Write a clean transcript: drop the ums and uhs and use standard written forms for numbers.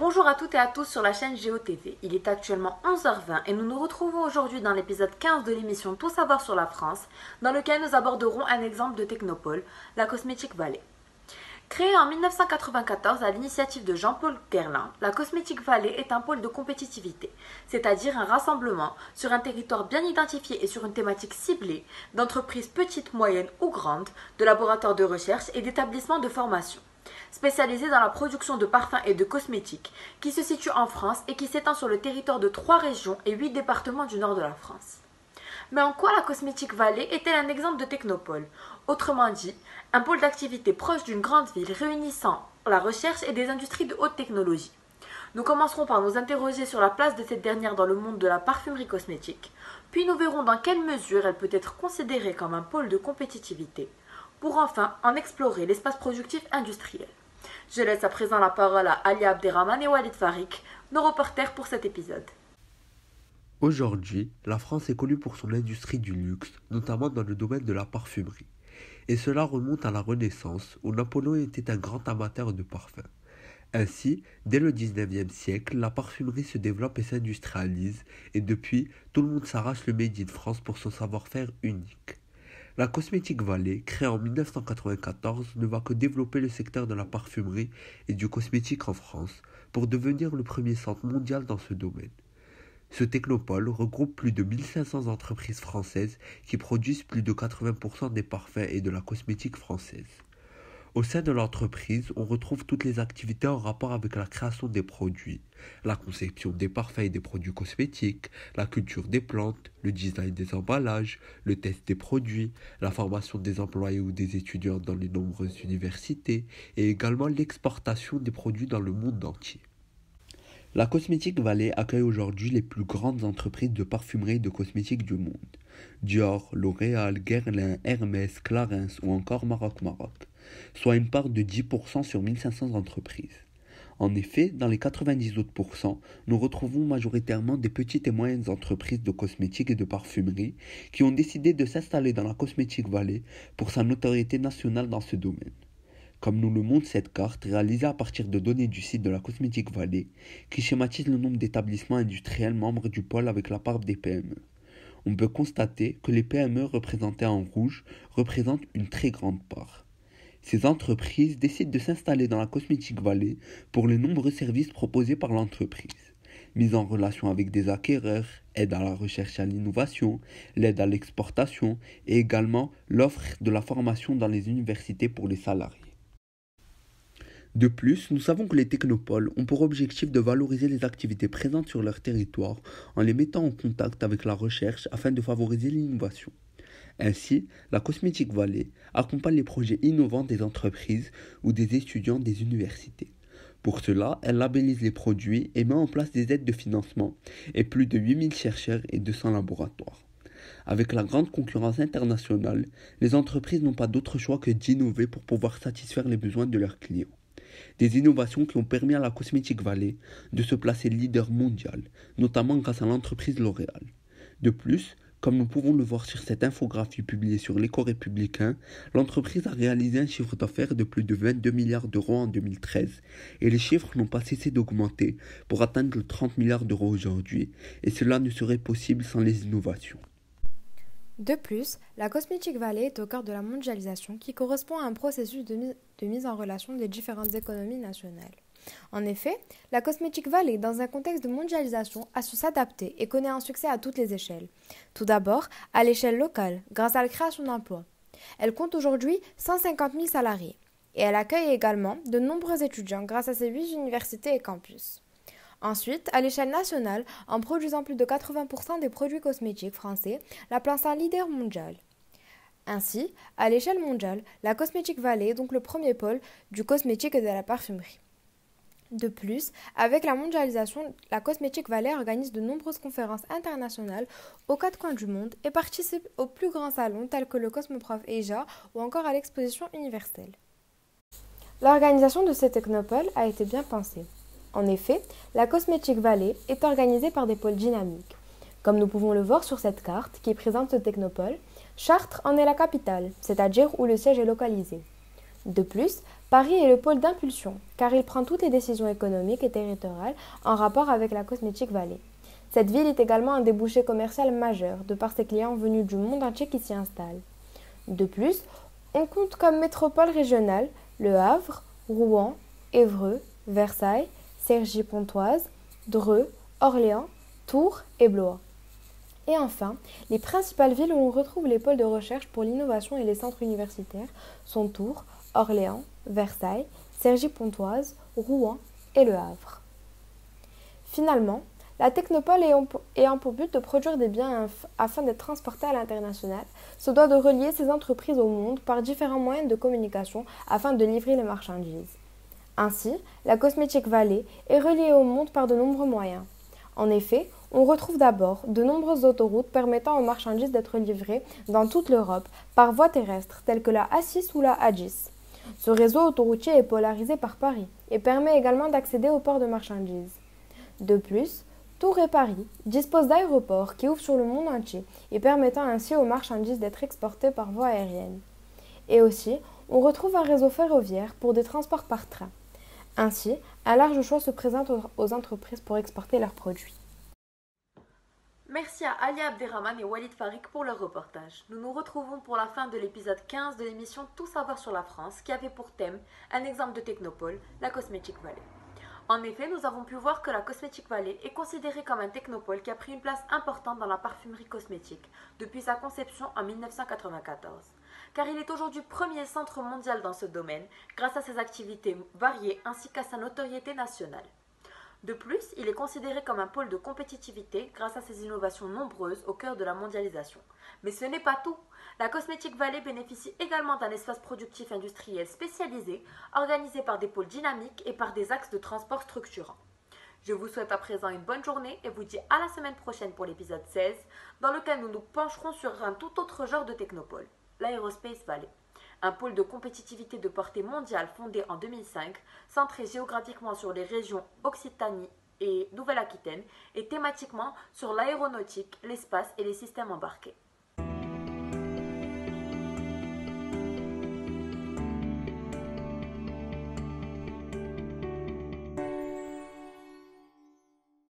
Bonjour à toutes et à tous sur la chaîne GeoTV. Il est actuellement 11h20 et nous nous retrouvons aujourd'hui dans l'épisode 15 de l'émission Tout savoir sur la France, dans lequel nous aborderons un exemple de technopole, la Cosmetic Valley. Créée en 1994 à l'initiative de Jean-Paul Guerlain, la Cosmetic Valley est un pôle de compétitivité, c'est-à-dire un rassemblement sur un territoire bien identifié et sur une thématique ciblée d'entreprises petites, moyennes ou grandes, de laboratoires de recherche et d'établissements de formation spécialisé dans la production de parfums et de cosmétiques, qui se situe en France et qui s'étend sur le territoire de 3 régions et 8 départements du nord de la France. Mais en quoi la Cosmetic Valley est-elle un exemple de technopole? Autrement dit, un pôle d'activité proche d'une grande ville réunissant la recherche et des industries de haute technologie. Nous commencerons par nous interroger sur la place de cette dernière dans le monde de la parfumerie cosmétique, puis nous verrons dans quelle mesure elle peut être considérée comme un pôle de compétitivité, pour enfin en explorer l'espace productif industriel. Je laisse à présent la parole à Ali Abderrahman et Walid Farik, nos reporters pour cet épisode. Aujourd'hui, la France est connue pour son industrie du luxe, notamment dans le domaine de la parfumerie. Et cela remonte à la Renaissance, où Napoléon était un grand amateur de parfums. Ainsi, dès le XIXe siècle, la parfumerie se développe et s'industrialise, et depuis, tout le monde s'arrache le Made in France pour son savoir-faire unique. La Cosmetic Valley, créée en 1994, ne va que développer le secteur de la parfumerie et du cosmétique en France, pour devenir le premier centre mondial dans ce domaine. Ce technopole regroupe plus de 1500 entreprises françaises qui produisent plus de 80% des parfums et de la cosmétique française. Au sein de l'entreprise, on retrouve toutes les activités en rapport avec la création des produits, la conception des parfums et des produits cosmétiques, la culture des plantes, le design des emballages, le test des produits, la formation des employés ou des étudiants dans les nombreuses universités et également l'exportation des produits dans le monde entier. La Cosmetic Valley accueille aujourd'hui les plus grandes entreprises de parfumerie et de cosmétiques du monde. Dior, L'Oréal, Guerlain, Hermès, Clarins ou encore Maroc, soit une part de 10% sur 1500 entreprises. En effet, dans les 90 autres pourcents, nous retrouvons majoritairement des petites et moyennes entreprises de cosmétiques et de parfumerie qui ont décidé de s'installer dans la Cosmetic Valley pour sa notoriété nationale dans ce domaine. Comme nous le montre cette carte, réalisée à partir de données du site de la Cosmetic Valley, qui schématise le nombre d'établissements industriels membres du pôle avec la part des PME. On peut constater que les PME représentées en rouge représentent une très grande part. Ces entreprises décident de s'installer dans la Cosmetic Valley pour les nombreux services proposés par l'entreprise. Mise en relation avec des acquéreurs, aide à la recherche et à l'innovation, l'aide à l'exportation et également l'offre de la formation dans les universités pour les salariés. De plus, nous savons que les technopoles ont pour objectif de valoriser les activités présentes sur leur territoire en les mettant en contact avec la recherche afin de favoriser l'innovation. Ainsi, la Cosmetic Valley accompagne les projets innovants des entreprises ou des étudiants des universités. Pour cela, elle labellise les produits et met en place des aides de financement et plus de 8000 chercheurs et 200 laboratoires. Avec la grande concurrence internationale, les entreprises n'ont pas d'autre choix que d'innover pour pouvoir satisfaire les besoins de leurs clients. Des innovations qui ont permis à la Cosmetic Valley de se placer leader mondial, notamment grâce à l'entreprise L'Oréal. De plus, comme nous pouvons le voir sur cette infographie publiée sur l'Éco-Républicain, l'entreprise a réalisé un chiffre d'affaires de plus de 22 milliards d'euros en 2013 et les chiffres n'ont pas cessé d'augmenter pour atteindre 30 milliards d'euros aujourd'hui et cela ne serait possible sans les innovations. De plus, la Cosmetic Valley est au cœur de la mondialisation qui correspond à un processus de mise en relation des différentes économies nationales. En effet, la Cosmetic Valley, dans un contexte de mondialisation, a su s'adapter et connaît un succès à toutes les échelles. Tout d'abord, à l'échelle locale, grâce à la création d'emplois. Elle compte aujourd'hui 150 000 salariés et elle accueille également de nombreux étudiants grâce à ses 8 universités et campus. Ensuite, à l'échelle nationale, en produisant plus de 80% des produits cosmétiques français, la place un leader mondial. Ainsi, à l'échelle mondiale, la Cosmetic Valley est donc le premier pôle du cosmétique et de la parfumerie. De plus, avec la mondialisation, la Cosmetic Valley organise de nombreuses conférences internationales aux 4 coins du monde et participe aux plus grands salons tels que le Cosmoprof Asia ou encore à l'exposition universelle. L'organisation de ces technopoles a été bien pensée. En effet, la Cosmetic Valley est organisée par des pôles dynamiques. Comme nous pouvons le voir sur cette carte qui présente ce technopole, Chartres en est la capitale, c'est-à-dire où le siège est localisé. De plus, Paris est le pôle d'impulsion, car il prend toutes les décisions économiques et territoriales en rapport avec la Cosmetic Valley. Cette ville est également un débouché commercial majeur, de par ses clients venus du monde entier qui s'y installent. De plus, on compte comme métropole régionale Le Havre, Rouen, Évreux, Versailles, Cergy-Pontoise, Dreux, Orléans, Tours et Blois. Et enfin, les principales villes où on retrouve les pôles de recherche pour l'innovation et les centres universitaires sont Tours, Orléans, Versailles, Cergy-Pontoise, Rouen et Le Havre. Finalement, la technopole ayant pour but de produire des biens afin d'être transportés à l'international, se doit de relier ces entreprises au monde par différents moyens de communication afin de livrer les marchandises. Ainsi, la Cosmetic Valley est reliée au monde par de nombreux moyens. En effet, on retrouve d'abord de nombreuses autoroutes permettant aux marchandises d'être livrées dans toute l'Europe par voie terrestre telles que la A6 ou la A10. Ce réseau autoroutier est polarisé par Paris et permet également d'accéder aux ports de marchandises. De plus, Tours et Paris disposent d'aéroports qui ouvrent sur le monde entier et permettant ainsi aux marchandises d'être exportées par voie aérienne. Et aussi, on retrouve un réseau ferroviaire pour des transports par train. Ainsi, un large choix se présente aux entreprises pour exporter leurs produits. Merci à Ali Abderrahman et Walid Farik pour leur reportage. Nous nous retrouvons pour la fin de l'épisode 15 de l'émission Tout savoir sur la France qui avait pour thème un exemple de technopole, la Cosmetic Valley. En effet, nous avons pu voir que la Cosmetic Valley est considérée comme un technopole qui a pris une place importante dans la parfumerie cosmétique depuis sa conception en 1994. Car il est aujourd'hui premier centre mondial dans ce domaine grâce à ses activités variées ainsi qu'à sa notoriété nationale. De plus, il est considéré comme un pôle de compétitivité grâce à ses innovations nombreuses au cœur de la mondialisation. Mais ce n'est pas tout. La Cosmetic Valley bénéficie également d'un espace productif industriel spécialisé, organisé par des pôles dynamiques et par des axes de transport structurants. Je vous souhaite à présent une bonne journée et vous dis à la semaine prochaine pour l'épisode 16, dans lequel nous nous pencherons sur un tout autre genre de technopole, l'Aerospace Valley. Un pôle de compétitivité de portée mondiale fondé en 2005, centré géographiquement sur les régions Occitanie et Nouvelle-Aquitaine et thématiquement sur l'aéronautique, l'espace et les systèmes embarqués.